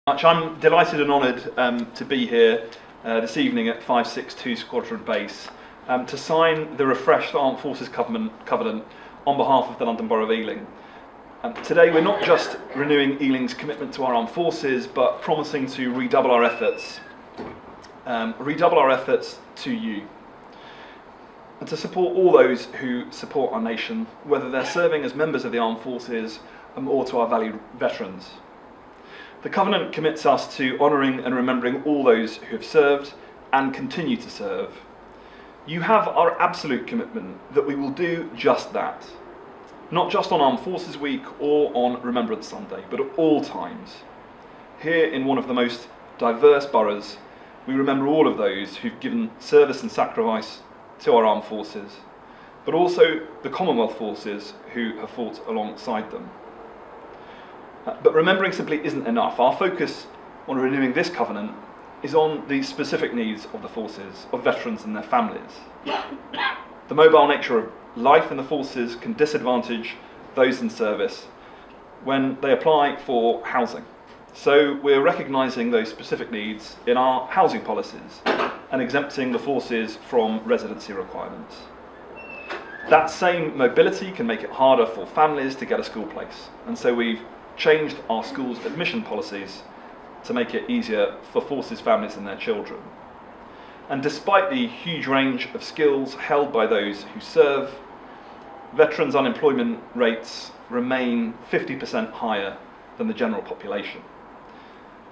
I'm delighted and honoured to be here this evening at 562 Squadron Base to sign the refreshed Armed Forces Covenant on behalf of the London Borough of Ealing. Today we're not just renewing Ealing's commitment to our armed forces, but promising to redouble our efforts to you, and to support all those who support our nation, whether they're serving as members of the armed forces or to our valued veterans. The Covenant commits us to honouring and remembering all those who have served and continue to serve. You have our absolute commitment that we will do just that, not just on Armed Forces Week or on Remembrance Sunday, but at all times. Here in one of the most diverse boroughs, we remember all of those who've given service and sacrifice to our armed forces, but also the Commonwealth forces who have fought alongside them. But remembering simply isn't enough. Our focus on renewing this covenant is on the specific needs of the forces, of veterans and their families. The mobile nature of life in the forces can disadvantage those in service when they apply for housing. So we're recognising those specific needs in our housing policies and exempting the forces from residency requirements. That same mobility can make it harder for families to get a school place, and so we've changed our schools' admission policies to make it easier for forces families and their children. And despite the huge range of skills held by those who serve, veterans' unemployment rates remain 50% higher than the general population.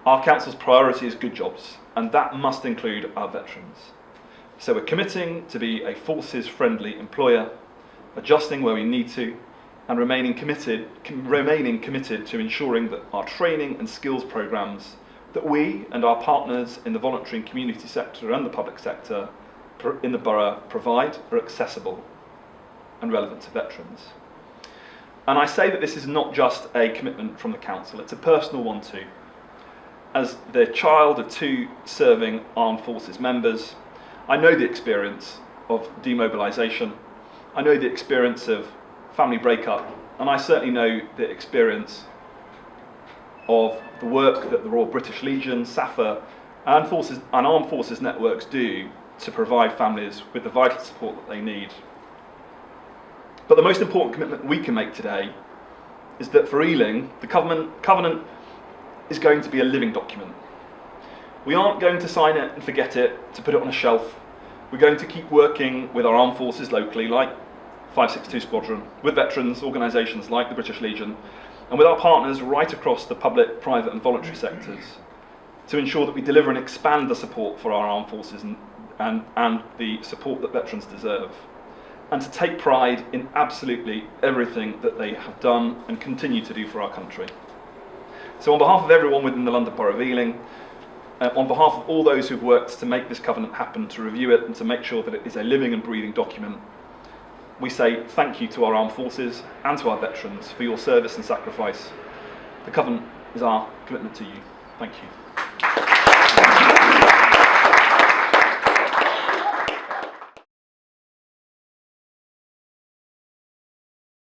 Our council's priority is good jobs, and that must include our veterans. So we're committing to be a forces-friendly employer, adjusting where we need to, and remaining committed to ensuring that our training and skills programmes that we and our partners in the voluntary and community sector and the public sector in the borough provide are accessible and relevant to veterans. And I say that this is not just a commitment from the council, it's a personal one too. As the child of two serving armed forces members, I know the experience of demobilisation, I know the experience of family breakup, and I certainly know the experience of the work that the Royal British Legion, SAFA and armed forces networks do to provide families with the vital support that they need. But the most important commitment we can make today is that for Ealing, the Covenant is going to be a living document. We aren't going to sign it and forget it, to put it on a shelf. We're going to keep working with our armed forces locally, like 562 Squadron, with veterans organisations like the British Legion, and with our partners right across the public, private and voluntary sectors to ensure that we deliver and expand the support for our armed forces and the support that veterans deserve, and to take pride in absolutely everything that they have done and continue to do for our country. So on behalf of everyone within the London Borough of Ealing, on behalf of all those who've worked to make this covenant happen, to review it and to make sure that it is a living and breathing document, we say thank you to our armed forces and to our veterans for your service and sacrifice. The Covenant is our commitment to you. Thank you.